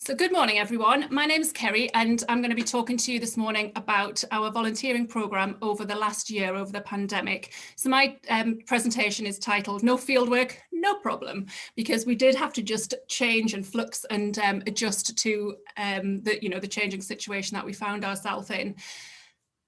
So good morning, everyone. My name is Kerry, and I'm going to be talking to you this morning about our volunteering programme over the last year, over the pandemic. So my presentation is titled "No Fieldwork, No Problem," because we did have to just change and flux and adjust to the changing situation that we found ourselves in.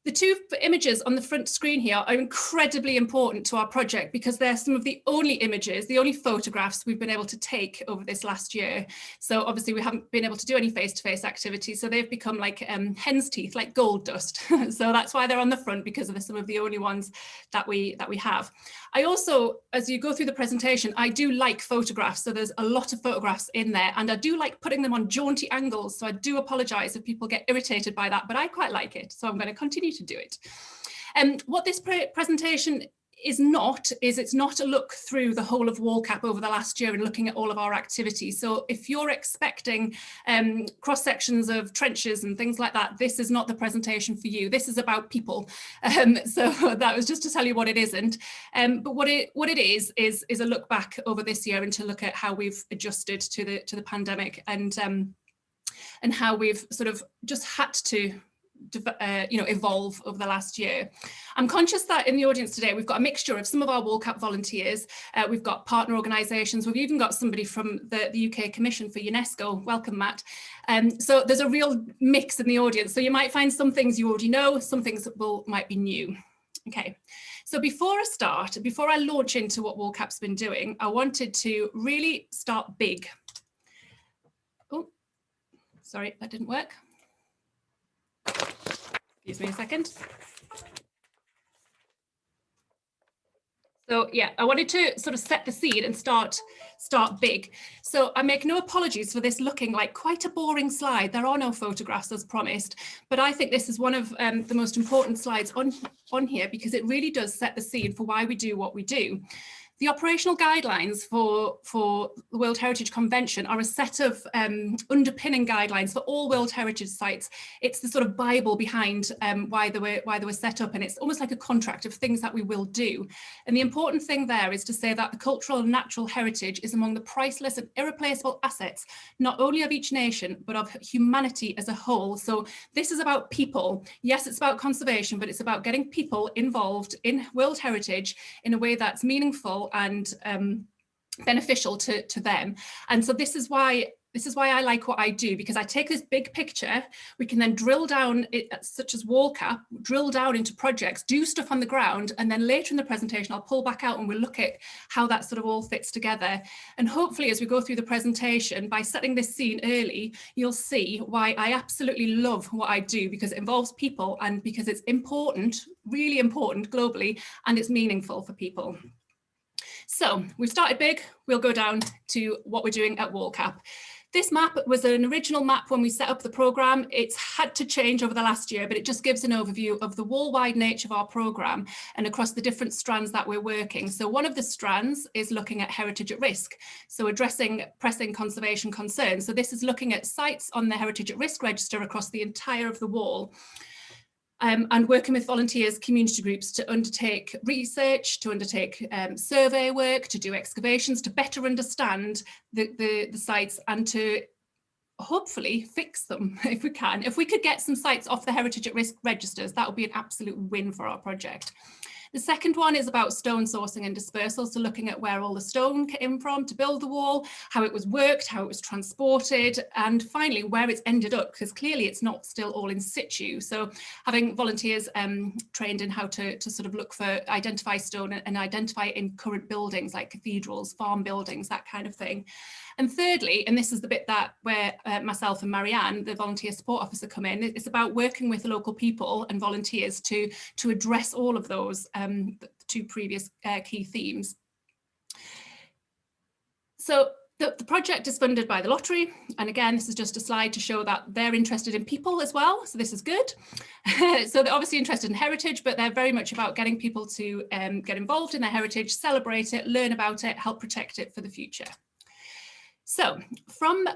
The two images on the front screen here are incredibly important to our project because they're some of the only images, the only photographs we've been able to take over this last year. So obviously we haven't been able to do any face-to-face activity, so they've become like hen's teeth, like gold dust. So that's why they're on the front, because they're some of the only ones that we have. I also, as you go through the presentation, I do like photographs, so there's a lot of photographs in there, and I do like putting them on jaunty angles, so I do apologise if people get irritated by that, but I quite like it, so I'm going to continue to do it. What this presentation is not, it's not a look through the whole of WallCAP over the last year and looking at all of our activities. So if you're expecting cross sections of trenches and things like that, this is not the presentation for you. This is about people. So that was just to tell you what it isn't. But what it is a look back over this year and to look at how we've adjusted to the pandemic and how we've sort of just had to evolve over the last year. I'm conscious that in the audience today we've got a mixture of some of our WallCAP volunteers, we've got partner organisations, we've even got somebody from the UK Commission for UNESCO. Welcome, Matt. So there's a real mix in the audience, so you might find some things you already know, some things that might be new. Okay, so before I launch into what WallCAP's been doing, I wanted to really start big. Oh, sorry, that didn't work. Excuse me a second. So yeah, I wanted to sort of set the scene and start big. So I make no apologies for this looking like quite a boring slide. There are no photographs as promised, but I think this is one of the most important slides on here because it really does set the scene for why we do what we do. The operational guidelines for the World Heritage Convention are a set of underpinning guidelines for all World Heritage sites. It's the sort of Bible behind why they were set up, and it's almost like a contract of things that we will do. And the important thing there is to say that the cultural and natural heritage is among the priceless and irreplaceable assets, not only of each nation, but of humanity as a whole. So this is about people. Yes, it's about conservation, but it's about getting people involved in World Heritage in a way that's meaningful and beneficial to them. And so this is why I like what I do, because I take this big picture, we can then drill down, such as WallCAP, drill down into projects, do stuff on the ground, and then later in the presentation I'll pull back out and we'll look at how that sort of all fits together. And hopefully as we go through the presentation, by setting this scene early, you'll see why I absolutely love what I do, because it involves people and because it's important, really important globally, and it's meaningful for people. So we've started big, we'll go down to what we're doing at WallCAP. This map was an original map when we set up the programme. It's had to change over the last year, but it just gives an overview of the wall-wide nature of our programme and across the different strands that we're working. So one of the strands is looking at heritage at risk, so addressing pressing conservation concerns. So this is looking at sites on the heritage at risk register across the entire of the wall. And working with volunteers, community groups to undertake research, to undertake survey work, to do excavations, to better understand the sites and to hopefully fix them if we can. If we could get some sites off the heritage at risk registers, that would be an absolute win for our project. The second one is about stone sourcing and dispersal, so looking at where all the stone came from to build the wall, how it was worked, how it was transported, and finally where it's ended up, because clearly it's not still all in situ. So having volunteers trained in how to sort of look for, identify stone and identify it in current buildings like cathedrals, farm buildings, that kind of thing. And thirdly, and this is the bit that where myself and Marianne, the volunteer support officer, come in, it's about working with local people and volunteers to address all of those the two previous key themes. So the project is funded by the lottery, and again this is just a slide to show that they're interested in people as well, so this is good. So they're obviously interested in heritage, but they're very much about getting people to get involved in their heritage, celebrate it, learn about it, help protect it for the future. So from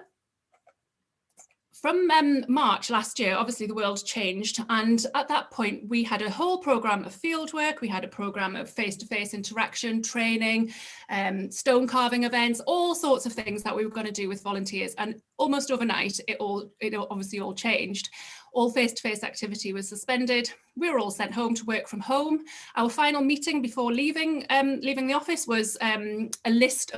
From March last year, obviously the world changed, and at that point we had a whole programme of fieldwork, we had a programme of face-to-face interaction, training, stone carving events, all sorts of things that we were going to do with volunteers, and almost overnight it obviously all changed. All face-to-face activity was suspended. We were all sent home to work from home. Our final meeting before leaving the office was a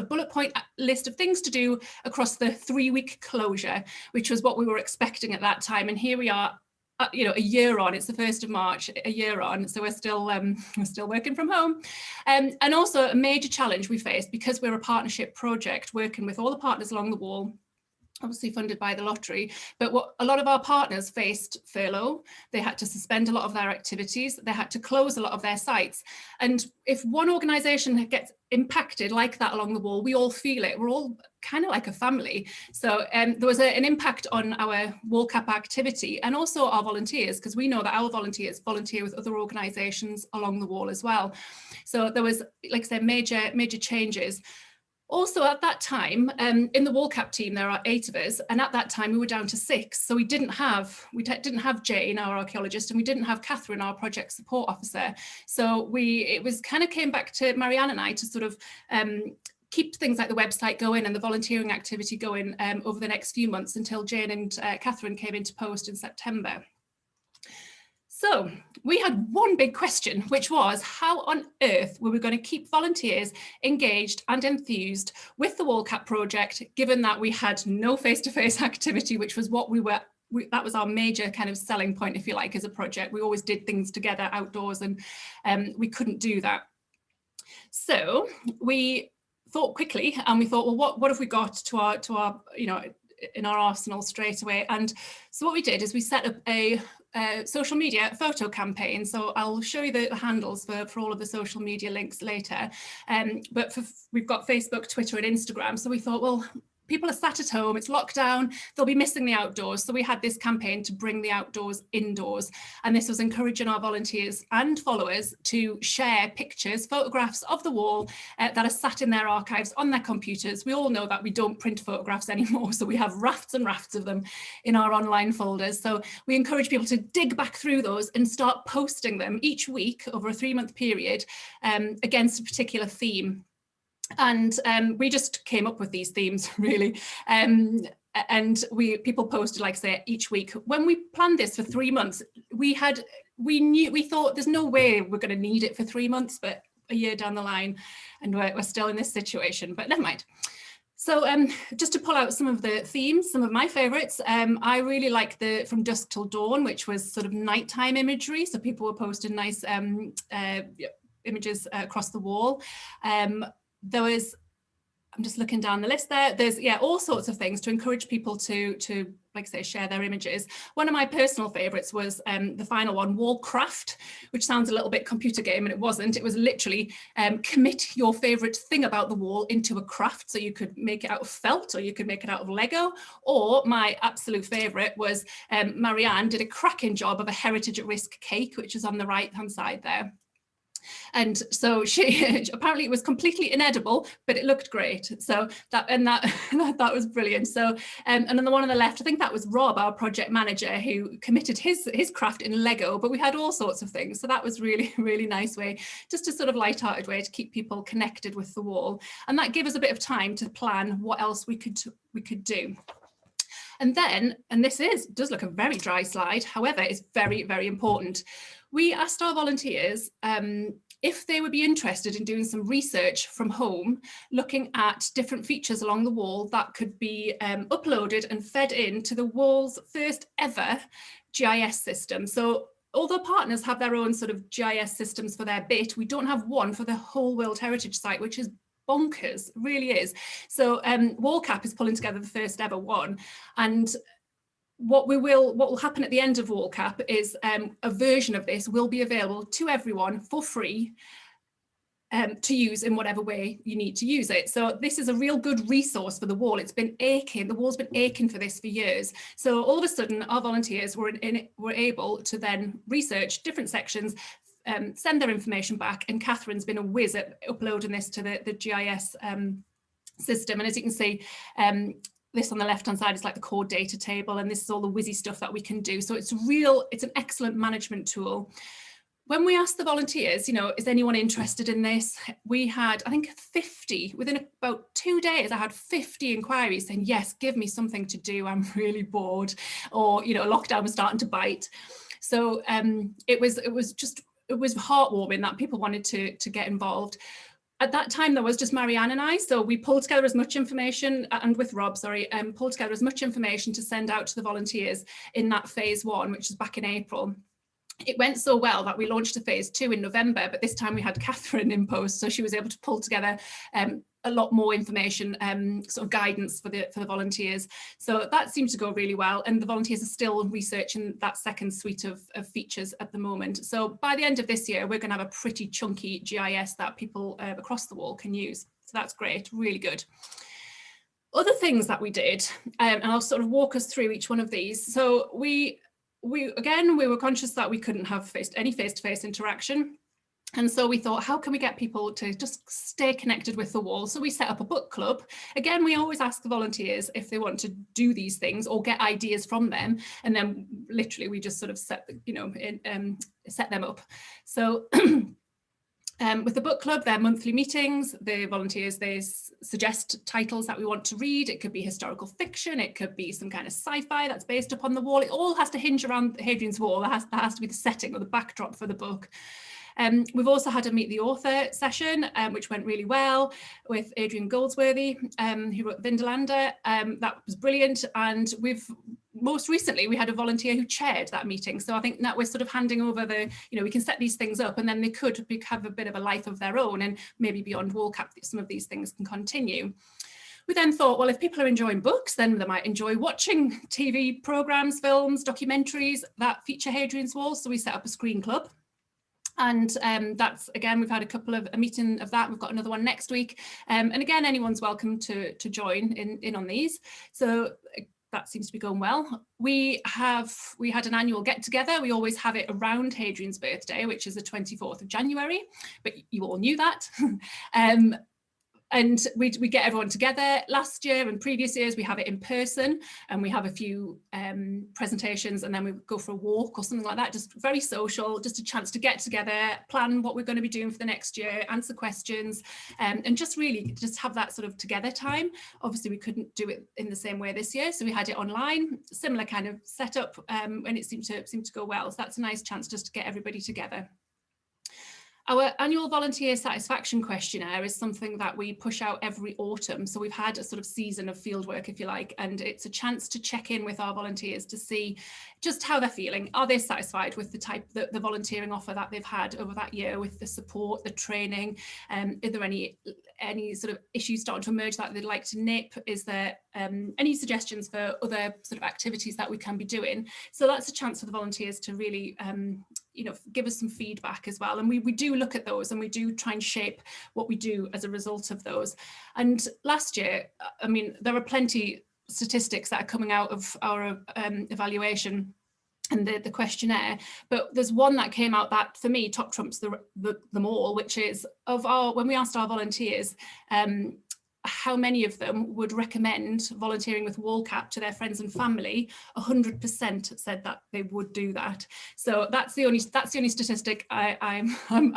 bullet point list of things to do across the 3-week closure, which was what we were expecting at that time. And here we are, a year on. It's the 1st of March, a year on, so we're still working from home. And also a major challenge we faced, because we're a partnership project working with all the partners along the wall, obviously funded by the lottery, but what a lot of our partners faced furlough. They had to suspend a lot of their activities. They had to close a lot of their sites. And if one organisation gets impacted like that along the wall, we all feel it. We're all kind of like a family. So there was an impact on our WallCAP activity, and also our volunteers, because we know that our volunteers volunteer with other organisations along the wall as well. So there was, like I said, major changes. Also at that time, in the WallCAP team, there are 8 of us, and at that time we were down to 6. So we didn't have Jane, our archaeologist, and we didn't have Catherine, our project support officer. So it was kind of came back to Marianne and I to sort of keep things like the website going and the volunteering activity going over the next few months, until Jane and Catherine came into post in September. So we had one big question, which was, how on earth were we going to keep volunteers engaged and enthused with the WallCAP project, given that we had no face-to-face activity, which was what that was our major kind of selling point, if you like, as a project. We always did things together outdoors, and we couldn't do that. So we thought quickly, and we thought, well, what have we got to our in our arsenal straight away? And so what we did is we set up a social media photo campaign. So I'll show you the handles for all of the social media links later. But we've got Facebook, Twitter and Instagram. So we thought, well, people are sat at home, it's lockdown, they'll be missing the outdoors. So we had this campaign to bring the outdoors indoors. And this was encouraging our volunteers and followers to share pictures, photographs of the wall that are sat in their archives on their computers. We all know that we don't print photographs anymore, so we have rafts and rafts of them in our online folders. So we encourage people to dig back through those and start posting them each week over a 3-month period against a particular theme. And we just came up with these themes, really. And people posted, like I say, each week. When we planned this for 3 months, we thought there's no way we're going to need it for 3 months, but a year down the line, and we're still in this situation, but never mind. So just to pull out some of the themes, some of my favourites, I really like the From Dusk Till Dawn, which was sort of nighttime imagery. So people were posting nice images across the wall. I'm just looking down the list there. There's all sorts of things to encourage people to like I say, share their images. One of my personal favorites was the final one, WallCraft, which sounds a little bit computer game, and it wasn't. It was literally commit your favorite thing about the wall into a craft. So you could make it out of felt, or you could make it out of Lego. Or my absolute favorite was Marianne did a cracking job of a heritage at risk cake, which is on the right hand side there. And so she apparently it was completely inedible, but it looked great. So that was brilliant. So and then the one on the left, I think that was Rob, our project manager, who committed his craft in Lego, but we had all sorts of things. So that was really nice way, just a sort of light-hearted way to keep people connected with the wall. And that gave us a bit of time to plan what else we could do. And then, and this does look a very dry slide, however, it's very, very important. We asked our volunteers if they would be interested in doing some research from home, looking at different features along the wall that could be uploaded and fed into the wall's first ever GIS system. So although partners have their own sort of GIS systems for their bit, we don't have one for the whole World Heritage Site, which is bonkers, really is. So WallCAP is pulling together the first ever one, and what will happen at the end of WallCAP is a version of this will be available to everyone for free to use in whatever way you need to use it. So this is a real good resource for the wall. It's been aching, the wall's been aching for this for years. So all of a sudden our volunteers were able to then research different sections, send their information back, and Catherine's been a whiz at uploading this to the GIS system. And as you can see, this on the left-hand side is like the core data table, and this is all the whizzy stuff that we can do. So it's an excellent management tool. When we asked the volunteers, you know, is anyone interested in this? We had, I think, 50, within about 2 days, I had 50 inquiries saying, yes, give me something to do. I'm really bored, or, you know, lockdown was starting to bite. So it was heartwarming that people wanted to get involved. At that time, there was just Marianne and I, so we pulled together as much information, and with Rob, sorry, pulled together as much information to send out to the volunteers in that phase 1, which is back in April. It went so well that we launched a phase 2 in November, but this time we had Catherine in post, so she was able to pull together a lot more information, sort of guidance for the volunteers. So that seemed to go really well, and the volunteers are still researching that second suite of features at the moment. So by the end of this year, we're going to have a pretty chunky GIS that people across the wall can use. So that's great, really good. Other things that we did, and I'll sort of walk us through each one of these. So we were conscious that we couldn't have any face-to-face interaction. And so we thought, how can we get people to just stay connected with the wall? So we set up a book club. Again, we always ask the volunteers if they want to do these things or get ideas from them. And then literally we just sort of set them up. So with the book club, they're monthly meetings. The volunteers, they suggest titles that we want to read. It could be historical fiction. It could be some kind of sci-fi that's based upon the wall. It all has to hinge around Hadrian's Wall. That has to be the setting or the backdrop for the book. We've also had a Meet the Author session, which went really well, with Adrian Goldsworthy, who wrote Vindelander. That was brilliant. And most recently, we had a volunteer who chaired that meeting. So I think that we're sort of handing over we can set these things up, and then they could have a bit of a life of their own, and maybe beyond WallCAP, some of these things can continue. We then thought, well, if people are enjoying books, then they might enjoy watching TV programs, films, documentaries that feature Hadrian's Wall. So we set up a screen club. And that's, again, we've had a meeting of that. We've got another one next week. And again, anyone's welcome to join in on these. So that seems to be going well. We had an annual get together. We always have it around Hadrian's birthday, which is the 24th of January, but you all knew that. And we get everyone together. Last year and previous years, we have it in person, and we have a few presentations, and then we go for a walk or something like that, just very social, just a chance to get together, plan what we're going to be doing for the next year, answer questions, and just really just have that sort of together time. Obviously, we couldn't do it in the same way this year, so we had it online, similar kind of setup, and it seemed to go well. So that's a nice chance just to get everybody together. Our annual volunteer satisfaction questionnaire is something that we push out every autumn. So we've had a sort of season of fieldwork, if you like, and it's a chance to check in with our volunteers to see just how they're feeling. Are they satisfied with the volunteering offer that they've had over that year, with the support, the training? Are there any sort of issues starting to emerge that they'd like to nip? Is there any suggestions for other sort of activities that we can be doing? So that's a chance for the volunteers to really give us some feedback as well. And we do look at those, and we do try and shape what we do as a result of those. And last year, I mean, there are plenty statistics that are coming out of our evaluation and the questionnaire, but there's one that came out that for me top trumps them all, which is when we asked our volunteers how many of them would recommend volunteering with WallCAP to their friends and family, 100% said that they would do that. So that's the only statistic I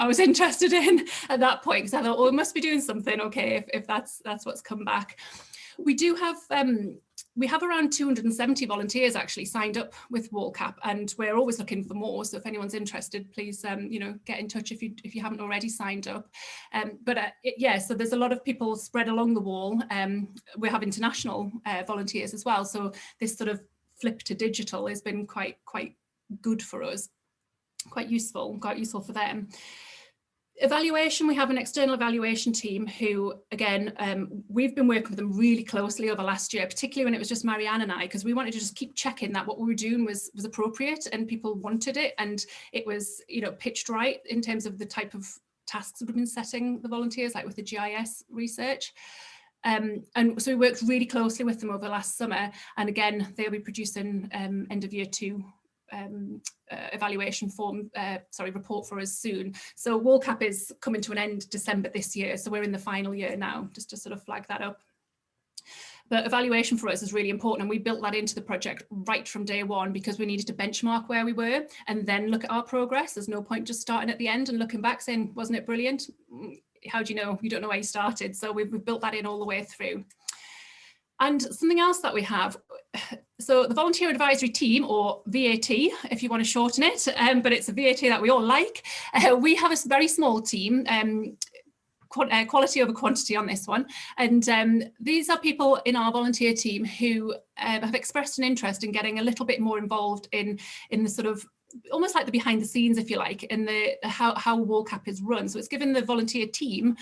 was interested in at that point, because I thought, well, we must be doing something okay if that's what's come back. We do have we have around 270 volunteers actually signed up with WallCAP, and we're always looking for more. So if anyone's interested, please get in touch if you haven't already signed up. So there's a lot of people spread along the wall. We have international volunteers as well. So this sort of flip to digital has been quite good for us, quite useful for them. Evaluation, we have an external evaluation team who, again, we've been working with them really closely over last year, particularly when it was just Marianne and I, because we wanted to just keep checking that what we were doing was appropriate and people wanted it, and it was, pitched right in terms of the type of tasks that we've been setting the volunteers, like with the GIS research. And so we worked really closely with them over last summer, and again, they'll be producing end of year 2 evaluation report for us soon. So WallCAP is coming to an end December this year, so we're in the final year now, just to sort of flag that up. But evaluation for us is really important, and we built that into the project right from day one because we needed to benchmark where we were and then look at our progress. There's no point just starting at the end and looking back saying, wasn't it brilliant? How do you know? You don't know where you started. So we've built that in all the way through. And something else that we have, so the Volunteer Advisory Team, or VAT, if you want to shorten it, but it's a VAT that we all like. We have a very small team, quality over quantity on this one. And these are people in our volunteer team who have expressed an interest in getting a little bit more involved in the sort of almost like the behind the scenes, if you like, in the how WallCAP is run. So it's given the volunteer team,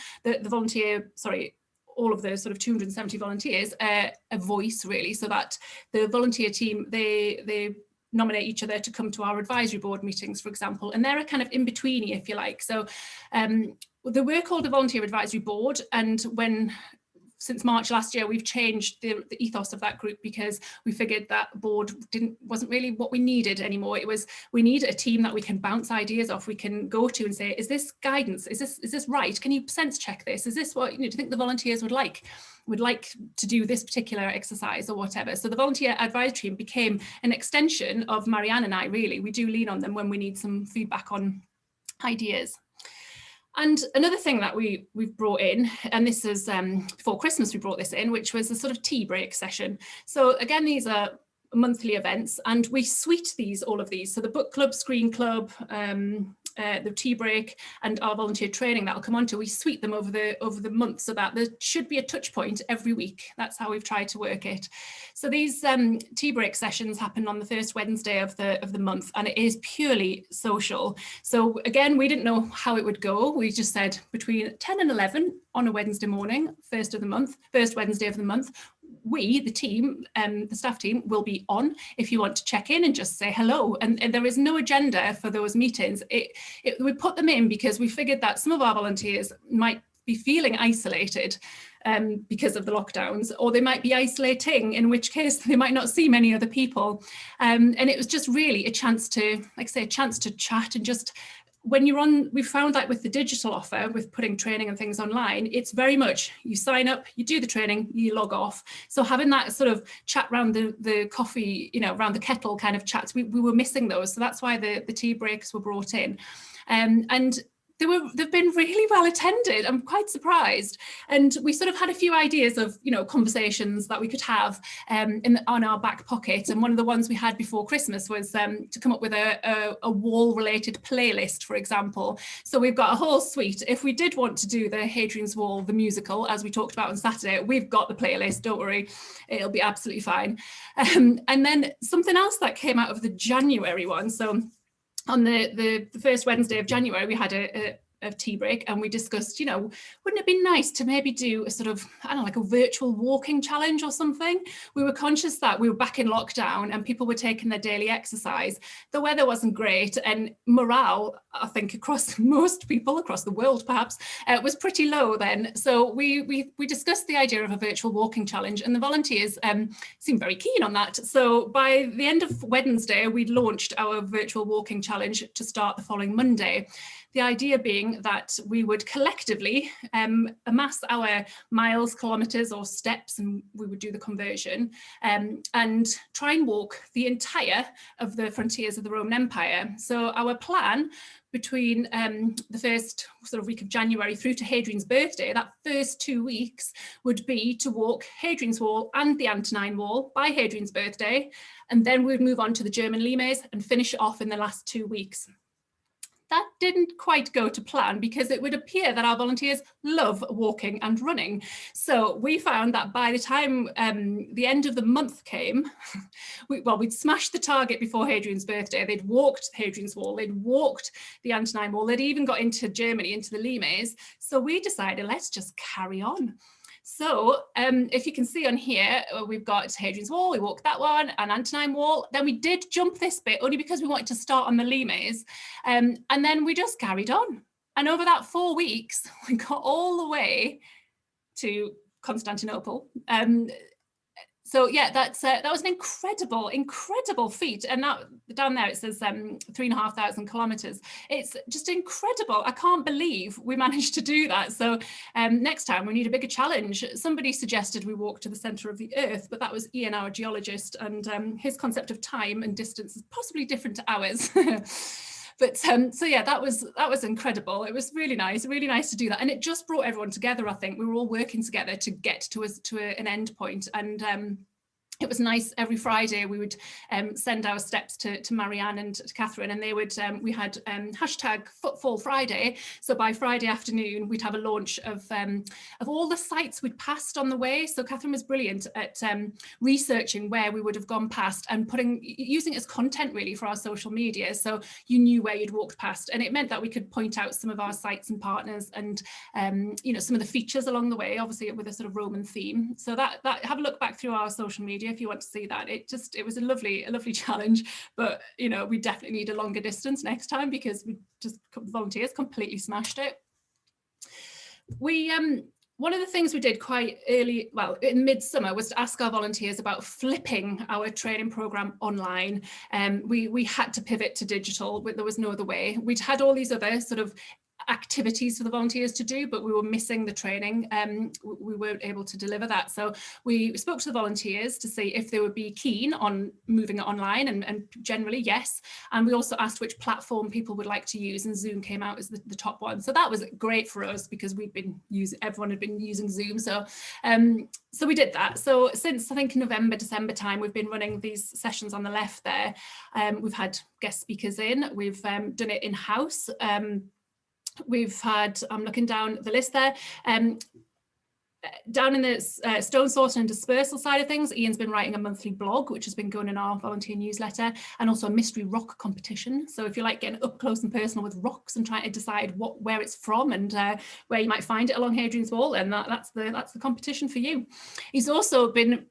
all of those sort of 270 volunteers a voice, really, so that the volunteer team, they nominate each other to come to our advisory board meetings, for example, and they're a kind of in-betweenie, if you like. So they were called a volunteer advisory board, and since March last year, we've changed the ethos of that group because we figured that board wasn't really what we needed anymore. It was, we need a team that we can bounce ideas off, we can go to and say, is this guidance? Is this right? Can you sense check this? Is this what, do you think the volunteers would like to do this particular exercise or whatever? So the volunteer advisory team became an extension of Marianne and I, really. We do lean on them when we need some feedback on ideas. And another thing that we've brought in, and this is before Christmas we brought this in, which was a sort of tea break session. So again, these are monthly events, and we suite all of these. So the book club, screen club, the tea break, and our volunteer training that I'll come on to, we suite them over the month so that there should be a touch point every week. That's how we've tried to work it. So these tea break sessions happen on the first Wednesday of the month, and it is purely social. So again, we didn't know how it would go. We just said between 10 and 11 on a Wednesday morning, first Wednesday of the month, we, the team, the staff team, will be on if you want to check in and just say hello. And there is no agenda for those meetings. We put them in because we figured that some of our volunteers might be feeling isolated because of the lockdowns, or they might be isolating, in which case they might not see many other people. And it was just really a chance to, like I say, a chance to chat and just, when you're on, we found that with the digital offer, with putting training and things online, it's very much, you sign up, you do the training, you log off. So having that sort of chat around the coffee, around the kettle kind of chats, we were missing those. So that's why the tea breaks were brought in. And they've been really well attended. I'm quite surprised. And we sort of had a few ideas of, conversations that we could have on our back pocket. And one of the ones we had before Christmas was to come up with a wall-related playlist, for example. So we've got a whole suite. If we did want to do the Hadrian's Wall, the musical, as we talked about on Saturday, we've got the playlist, don't worry, it'll be absolutely fine. And then something else that came out of the January one. So on the first Wednesday of January, we had a tea break, and we discussed, wouldn't it be nice to maybe do a sort of, I don't know, like a virtual walking challenge or something? We were conscious that we were back in lockdown and people were taking their daily exercise. The weather wasn't great, and morale, I think, across most people, across the world perhaps, was pretty low then. So we discussed the idea of a virtual walking challenge, and the volunteers seemed very keen on that. So by the end of Wednesday, we launched our virtual walking challenge to start the following Monday. The idea being that we would collectively amass our miles, kilometres or steps, and we would do the conversion, and try and walk the entire of the frontiers of the Roman Empire. So our plan between the first sort of week of January through to Hadrian's birthday, that first 2 weeks would be to walk Hadrian's Wall and the Antonine Wall by Hadrian's birthday, and then we'd move on to the German Limes and finish it off in the last 2 weeks. That didn't quite go to plan because it would appear that our volunteers love walking and running. So we found that by the time the end of the month came, we'd smashed the target before Hadrian's birthday. They'd walked Hadrian's Wall, they'd walked the Antonine Wall, they'd even got into Germany, into the Limes. So we decided, let's just carry on. So if you can see on here, we've got Hadrian's Wall, we walked that one, and Antonine Wall. Then we did jump this bit only because we wanted to start on the Limes. And then we just carried on. And over that 4 weeks, we got all the way to Constantinople. So yeah, that was an incredible feat. And that down there it says 3,500 kilometers. It's just incredible. I can't believe we managed to do that. So next time we need a bigger challenge. Somebody suggested we walk to the center of the earth, but that was Ian, our geologist, and his concept of time and distance is possibly different to ours. But so yeah, that was incredible. It was really nice to do that, and it just brought everyone together. I think we were all working together to get to an end point, and it was nice. Every Friday we would send our steps to Marianne and to Catherine, and they would we had hashtag Footfall Friday. So by Friday afternoon we'd have a launch of all the sites we'd passed on the way. So Catherine was brilliant at researching where we would have gone past and using it as content really for our social media. So you knew where you'd walked past, and it meant that we could point out some of our sites and partners and you know, some of the features along the way, obviously with a sort of Roman theme. So that have a look back through our social media if you want to see that. It was a lovely challenge, but you know, we definitely need a longer distance next time because we just volunteers completely smashed it. We one of the things we did quite early, well, in midsummer, was to ask our volunteers about flipping our training program online. We had to pivot to digital, but there was no other way. We'd had all these other sort of activities for the volunteers to do, but we were missing the training. We weren't able to deliver that. So we spoke to the volunteers to see if they would be keen on moving it online, and generally yes. And we also asked which platform people would like to use, and Zoom came out as the top one. So that was great for us because everyone had been using Zoom. So so we did that. So since I think November, December time, we've been running these sessions on the left there. We've had guest speakers in, we've done it in-house. We've had, I'm looking down the list there, down in the stone sorting and dispersal side of things, Ian's been writing a monthly blog, which has been going in our volunteer newsletter, and also a mystery rock competition. So if you like getting up close and personal with rocks and trying to decide where it's from and where you might find it along Hadrian's Wall, then that's the competition for you. He's also been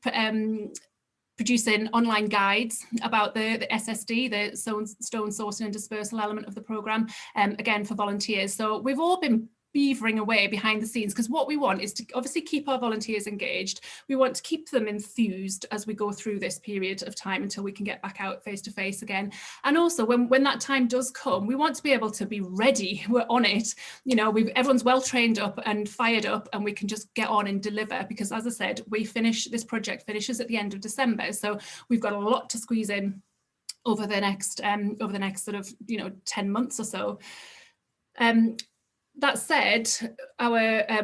producing online guides about the SSD, the stone sorting and dispersal element of the programme, again for volunteers. So we've all been beavering away behind the scenes, because what we want is to obviously keep our volunteers engaged. We want to keep them enthused as we go through this period of time until we can get back out face to face again. And also when that time does come, we want to be able to be ready. We're on it. You know, everyone's well trained up and fired up, and we can just get on and deliver, because as I said, this project finishes at the end of December. So we've got a lot to squeeze in over the next sort of, you know, 10 months or so. That said,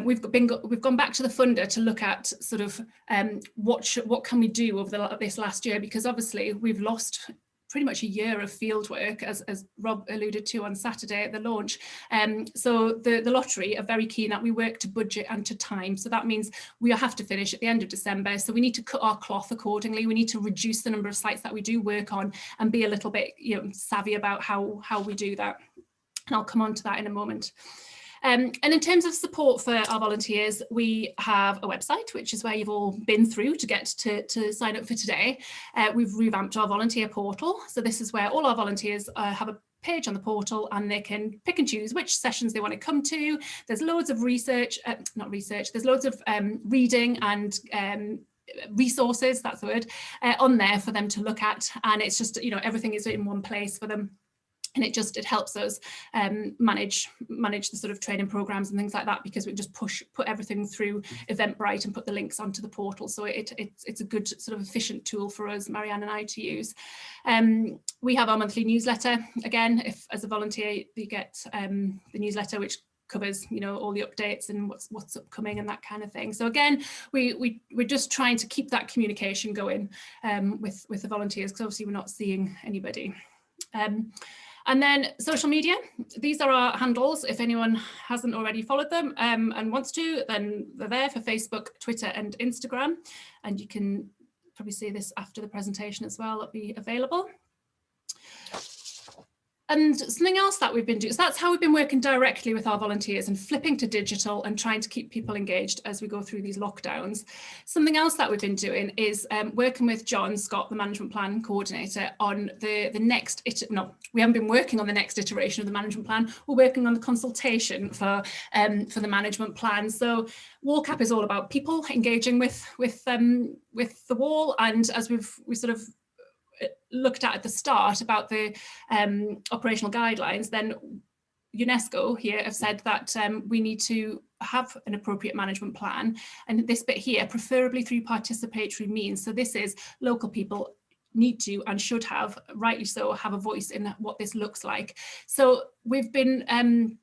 we've gone back to the funder to look at sort of what can we do over this last year, because obviously we've lost pretty much a year of field work, as Rob alluded to on Saturday at the launch. So the lottery are very keen that we work to budget and to time. So that means we have to finish at the end of December. So we need to cut our cloth accordingly. We need to reduce the number of sites that we do work on and be a little bit, you know, savvy about how we do that. And I'll come on to that in a moment. And in terms of support for our volunteers, we have a website, which is where you've all been through to get to sign up for today. We've revamped our volunteer portal. So this is where all our volunteers have a page on the portal, and they can pick and choose which sessions they want to come to. There's loads of there's loads of reading and resources, that's the word, on there for them to look at. And it's just, you know, everything is in one place for them. And it helps us manage the sort of training programs and things like that, because we just put everything through Eventbrite and put the links onto the portal. So it's a good sort of efficient tool for us, Marianne and I, to use. We have our monthly newsletter. Again, if as a volunteer you get the newsletter, which covers, you know, all the updates and what's upcoming and that kind of thing. So again, we're just trying to keep that communication going with the volunteers, because obviously we're not seeing anybody. And then social media, these are our handles. If anyone hasn't already followed them and wants to, then they're there for Facebook, Twitter and Instagram. And you can probably see this after the presentation as well, it'll be available. And something else that we've been doing, so that's how we've been working directly with our volunteers and flipping to digital and trying to keep people engaged as we go through these lockdowns. Something else that we've been doing is working with John Scott, the management plan coordinator, on the next, we haven't been working on the next iteration of the management plan, we're working on the consultation for the management plan. So WallCAP is all about people engaging with the wall, and as we sort of looked at the start about the operational guidelines, then UNESCO here have said that we need to have an appropriate management plan, and this bit here, preferably through participatory means. So this is local people need to and should have, rightly so, have a voice in what this looks like. So we've been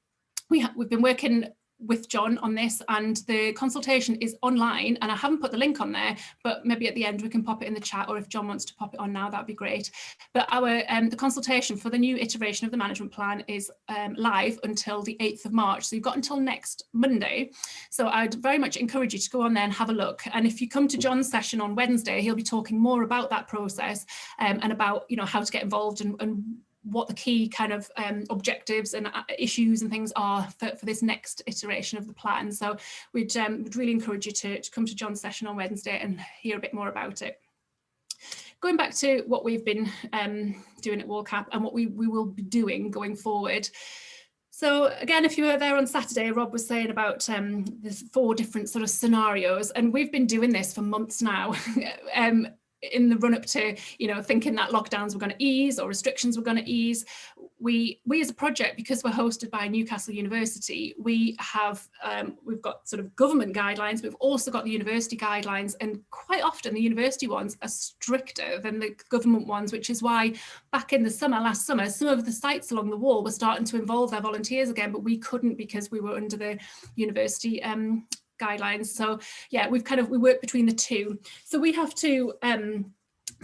we've been working with John on this, and the consultation is online, and I haven't put the link on there, but maybe at the end we can pop it in the chat, or if John wants to pop it on now, that'd be great. But our the consultation for the new iteration of the management plan is live until the 8th of March, so you've got until next Monday. So I'd very much encourage you to go on there and have a look, and if you come to John's session on Wednesday, he'll be talking more about that process and about, you know, how to get involved and what the key kind of objectives and issues and things are for this next iteration of the plan. So we'd really encourage you to come to John's session on Wednesday and hear a bit more about it. Going back to what we've been doing at WallCAP and what we will be doing going forward. So again, if you were there on Saturday, Rob was saying about there's 4 different sort of scenarios, and we've been doing this for months now. In the run up to, you know, thinking that lockdowns were going to ease or restrictions were going to ease, we as a project, because we're hosted by Newcastle University, we've got sort of government guidelines, we've also got the university guidelines, and quite often the university ones are stricter than the government ones, which is why back in the summer, last summer, some of the sites along the wall were starting to involve their volunteers again, but we couldn't because we were under the university guidelines. So yeah, we work between the two. So we have to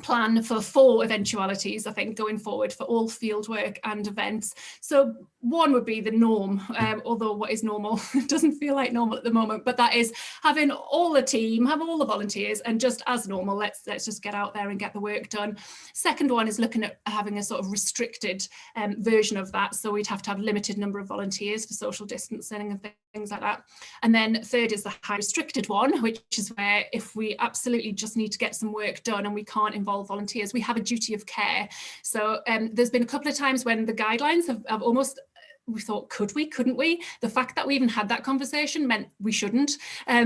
plan for 4 eventualities, I think, going forward for all fieldwork and events. So one would be the norm, although what is normal doesn't feel like normal at the moment, but that is having all the team, have all the volunteers, and just as normal, let's just get out there and get the work done. Second one is looking at having a sort of restricted version of that. So we'd have to have a limited number of volunteers for social distancing and things like that. And then third is the high restricted one, which is where if we absolutely just need to get some work done and we can't involve volunteers, we have a duty of care. So there's been a couple of times when the guidelines have almost, we thought, couldn't we? The fact that we even had that conversation meant we shouldn't,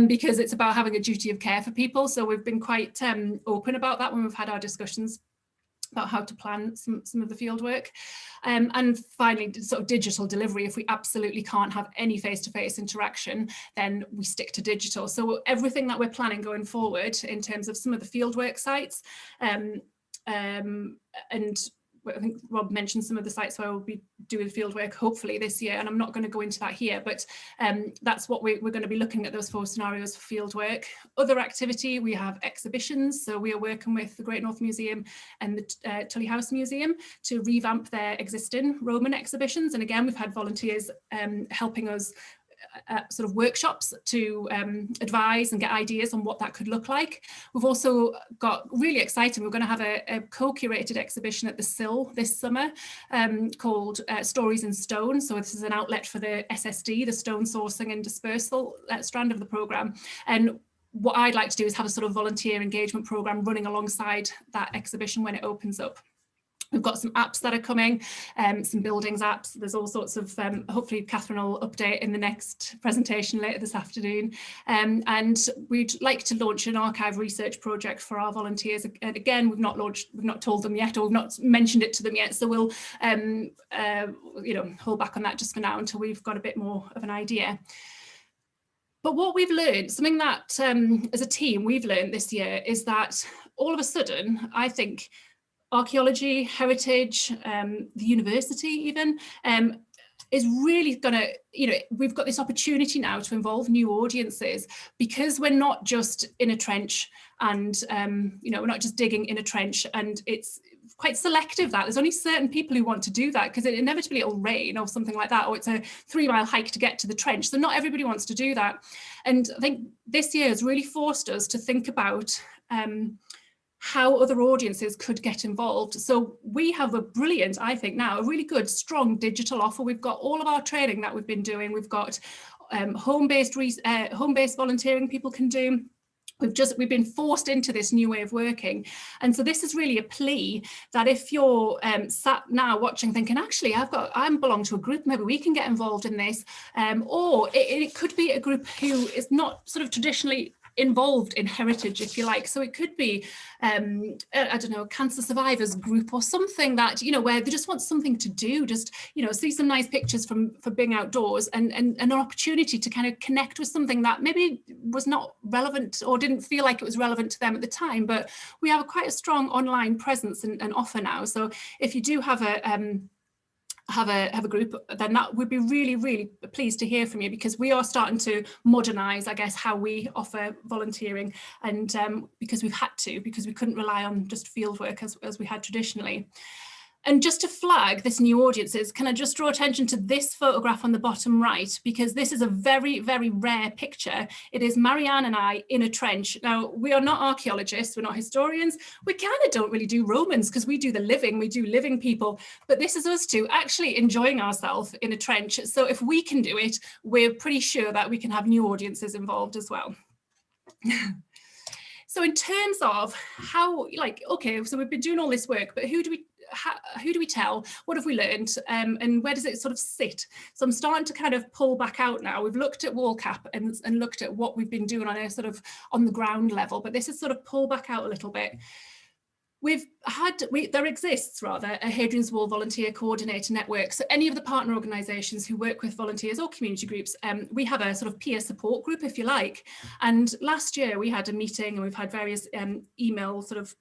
because it's about having a duty of care for people. So we've been quite open about that when we've had our discussions about how to plan some of the field work. And finally, sort of digital delivery. If we absolutely can't have any face-to-face interaction, then we stick to digital. So everything that we're planning going forward in terms of some of the fieldwork sites, and I think Rob mentioned some of the sites where we'll be doing fieldwork hopefully this year, and I'm not going to go into that here, but that's what we're going to be looking at, those 4 scenarios for fieldwork. Other activity, we have exhibitions, so we are working with the Great North Museum and the Tully House Museum to revamp their existing Roman exhibitions, and again we've had volunteers helping us sort of workshops to advise and get ideas on what that could look like. We've also got, really exciting, we're going to have a co-curated exhibition at the Sill this summer called Stories in Stone. So this is an outlet for the SSD, the stone sourcing and dispersal strand of the programme. And what I'd like to do is have a sort of volunteer engagement programme running alongside that exhibition when it opens up. We've got some apps that are coming, some buildings apps. There's all sorts of, hopefully Catherine will update in the next presentation later this afternoon. And we'd like to launch an archive research project for our volunteers. And again, we've not told them yet, or we've not mentioned it to them yet. So we'll, hold back on that just for now until we've got a bit more of an idea. But what we've learned, something that as a team we've learned this year, is that all of a sudden, I think, archaeology, heritage, the university even, is really going to, we've got this opportunity now to involve new audiences, because we're not just in a trench and, we're not just digging in a trench, and it's quite selective that there's only certain people who want to do that, because inevitably it'll rain or something like that, or it's a 3-mile hike to get to the trench. So not everybody wants to do that. And I think this year has really forced us to think about how other audiences could get involved. So we have a brilliant, I think now, a really good, strong digital offer. We've got all of our training that we've been doing. We've got home-based volunteering people can do. We've been forced into this new way of working. And so this is really a plea that if you're sat now watching thinking, actually, I belong to a group, maybe we can get involved in this. Or it could be a group who is not sort of traditionally involved in heritage, if you like. So it could be, I don't know, cancer survivors group or something that, you know, where they just want something to do, just, you know, see some nice pictures for being outdoors and an opportunity to kind of connect with something that maybe was not relevant or didn't feel like it was relevant to them at the time. But we have quite a strong online presence and offer now. So if you do have a group, then that would be really, really pleased to hear from you, because we are starting to modernise, I guess, how we offer volunteering, and because we've had to, because we couldn't rely on just fieldwork as we had traditionally. And just to flag this new audiences, can I just draw attention to this photograph on the bottom right, because this is a very, very rare picture. It is Marianne and I in a trench. Now, we are not archaeologists, we're not historians, we kind of don't really do Romans because we do the living, we do living people, but this is us two actually enjoying ourselves in a trench. So if we can do it, we're pretty sure that we can have new audiences involved as well. So in terms of how, like, okay, so we've been doing all this work, but who do we tell? What have we learned? And where does it sort of sit? So I'm starting to kind of pull back out now. We've looked at WallCAP and looked at what we've been doing on a sort of on the ground level, but this is sort of pull back out a little bit. There exists rather a Hadrian's Wall volunteer coordinator network. So any of the partner organisations who work with volunteers or community groups, we have a sort of peer support group, if you like. And last year we had a meeting and we've had various email sort of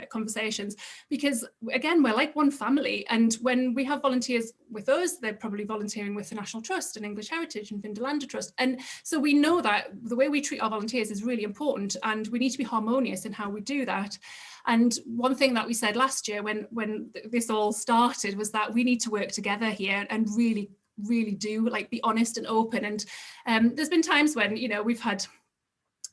conversations, because again, we're like one family. And when we have volunteers with us, they're probably volunteering with the National Trust and English Heritage and Vindolanda Trust. And so we know that the way we treat our volunteers is really important, and we need to be harmonious in how we do that. And one thing that we said last year when this all started was that we need to work together here and really do like be honest and open. And there's been times when, you know, we've had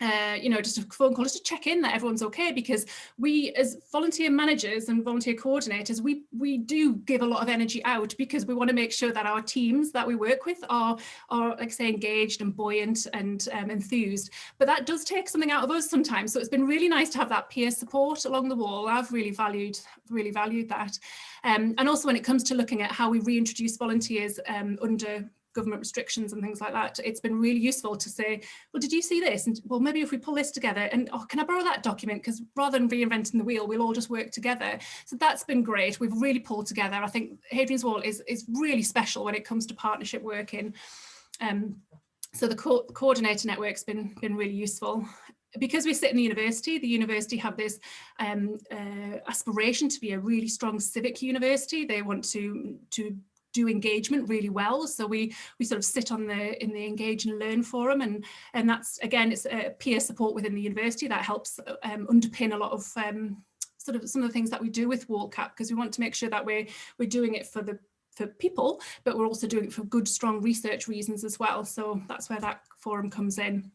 just a phone call just to check in that everyone's okay, because we as volunteer managers and volunteer coordinators, we do give a lot of energy out, because we want to make sure that our teams that we work with are like say engaged and buoyant and enthused, but that does take something out of us sometimes. So it's been really nice to have that peer support along the wall. I've really valued that, and also when it comes to looking at how we reintroduce volunteers under government restrictions and things like that, it's been really useful to say, well, did you see this? And well, maybe if we pull this together, and oh, can I borrow that document? Because rather than reinventing the wheel, we'll all just work together. So that's been great. We've really pulled together. I think Hadrian's Wall is really special when it comes to partnership working. So the coordinator network's been really useful. Because we sit in the university have this aspiration to be a really strong civic university. They want to do engagement really well, so we sort of sit in the Engage and Learn forum, and that's again, it's peer support within the university that helps underpin a lot of sort of some of the things that we do with WallCAP, because we want to make sure that we're doing it for people, but we're also doing it for good, strong research reasons as well. So that's where that forum comes in.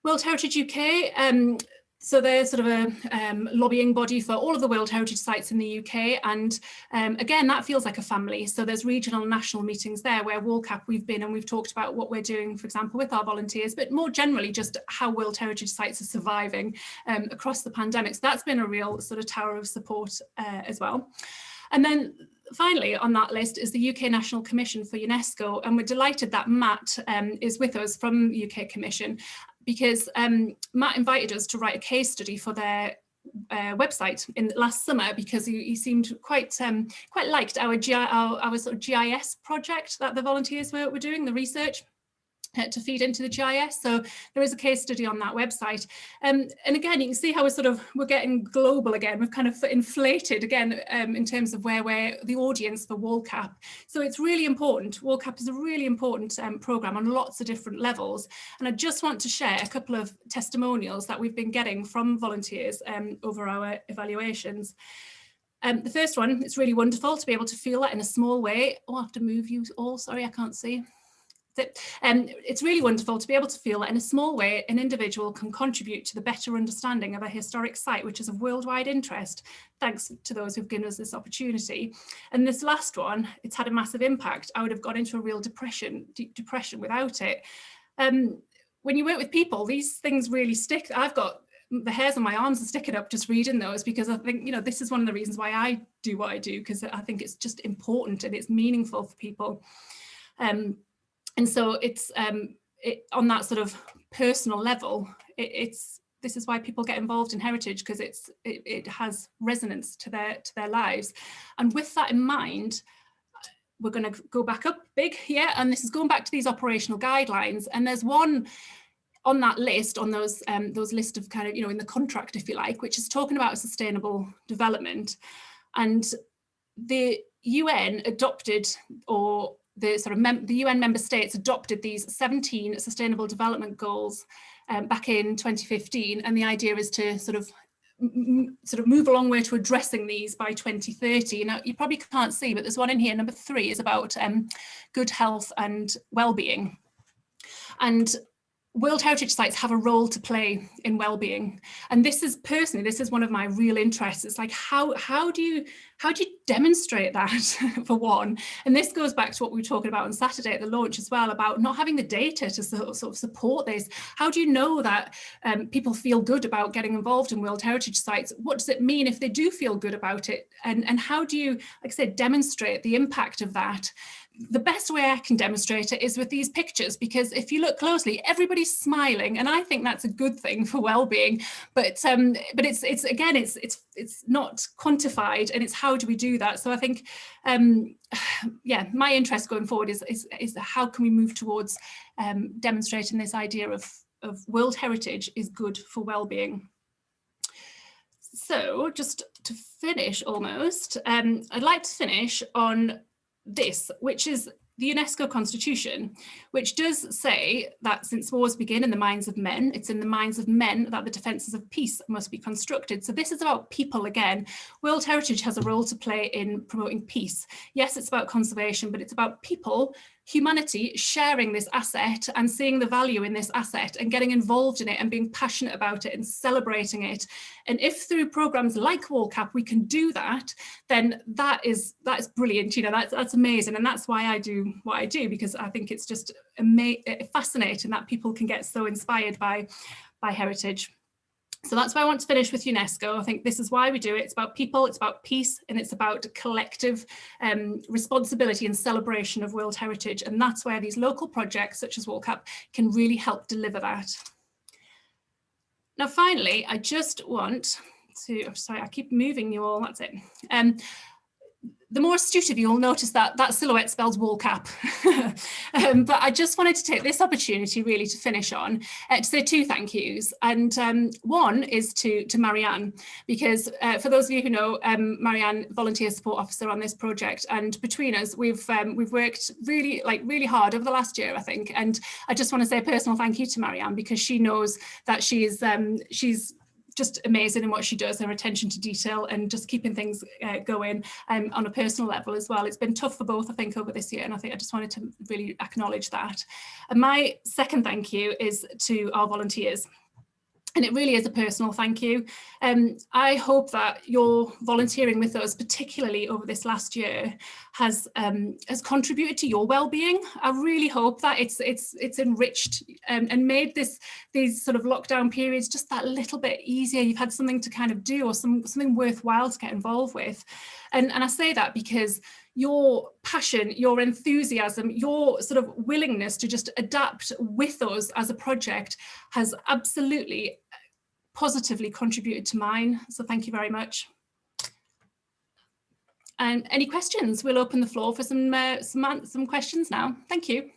World Heritage UK. So they're sort of a lobbying body for all of the World Heritage sites in the UK. And again, that feels like a family. So there's regional and national meetings there where WallCAP we've been, and we've talked about what we're doing, for example, with our volunteers, but more generally just how World Heritage sites are surviving across the pandemic. So that's been a real sort of tower of support as well. And then finally on that list is the UK National Commission for UNESCO. And we're delighted that Matt is with us from UK Commission, because Matt invited us to write a case study for their website in last summer, because he seemed quite liked our sort of GIS project that the volunteers were doing, the research to feed into the GIS. So there is a case study on that website. And again, you can see how we're getting global again. We've kind of inflated again in terms of where we're the audience for WallCAP. So it's really important. WallCAP is a really important programme on lots of different levels. And I just want to share a couple of testimonials that we've been getting from volunteers over our evaluations. The first one, it's really wonderful to be able to feel that in a small way. Oh, I have to move you all, sorry, I can't see. It's really wonderful to be able to feel that in a small way an individual can contribute to the better understanding of a historic site which is of worldwide interest, thanks to those who've given us this opportunity. And this last one, it's had a massive impact. I would have gone into a real deep depression without it. When you work with people, these things really stick. I've got the hairs on my arms are sticking up just reading those, because I think, you know, this is one of the reasons why I do what I do, because I think it's just important and it's meaningful for people. And so it's on that sort of personal level, this is why people get involved in heritage, because it has resonance to their lives. And with that in mind, we're going to go back up big here, and this is going back to these operational guidelines. And there's one on that list, on those list of kind of, you know, in the contract, if you like, which is talking about sustainable development. And the UN adopted, or the sort of the UN member states adopted these 17 sustainable development goals back in 2015, and the idea is to sort of move a long way to addressing these by 2030. Now, you probably can't see, but there's one in here, number 3, is about good health and well-being. And World Heritage Sites have a role to play in well-being, and this is one of my real interests. It's like, how do you demonstrate that for one? And this goes back to what we were talking about on Saturday at the launch as well, about not having the data to sort of support this. How do you know that people feel good about getting involved in World Heritage Sites? What does it mean if they do feel good about it? And how do you, like I said, demonstrate the impact of that? The best way I can demonstrate it is with these pictures, because if you look closely, everybody's smiling, and I think that's a good thing for well-being. But it's again, it's not quantified, and it's how do we do that? So I think, yeah, my interest going forward is how can we move towards demonstrating this idea of World Heritage is good for well-being. So just to finish almost, I'd like to finish on this, which is the UNESCO Constitution, which does say that since wars begin in the minds of men, it's in the minds of men that the defences of peace must be constructed. So this is about people again. World Heritage has a role to play in promoting peace. Yes, it's about conservation, but it's about people, humanity, sharing this asset and seeing the value in this asset and getting involved in it and being passionate about it and celebrating it. And if through programmes like WallCAP we can do that, then that is brilliant. You know, that's amazing, and that's why I do what I do, because I think it's just fascinating that people can get so inspired by heritage. So that's why I want to finish with UNESCO. I think this is why we do it. It's about people, it's about peace, and it's about collective responsibility and celebration of World Heritage. And that's where these local projects such as WallCAP can really help deliver that. Now, finally, I just want to, I'm sorry, I keep moving you all, that's it. The more astute of you will notice that that silhouette spells WallCAP. But I just wanted to take this opportunity really to finish on, to say 2 thank yous. And one is to Marianne, because for those of you who know, Marianne, volunteer support officer on this project, and between us, we've worked really hard over the last year, I think. And I just want to say a personal thank you to Marianne, because she knows that she's just amazing in what she does, her attention to detail and just keeping things going on a personal level as well. It's been tough for both, I think, over this year, and I think I just wanted to really acknowledge that. And my second thank you is to our volunteers. And it really is a personal thank you. I hope that your volunteering with us, particularly over this last year, has contributed to your well-being. I really hope that it's enriched and made these sort of lockdown periods just that little bit easier. You've had something to kind of do, or something worthwhile to get involved with. And I say that because your passion, your enthusiasm, your sort of willingness to just adapt with us as a project has absolutely positively contributed to mine. So thank you very much. And any questions? We'll open the floor for some questions now. Thank you.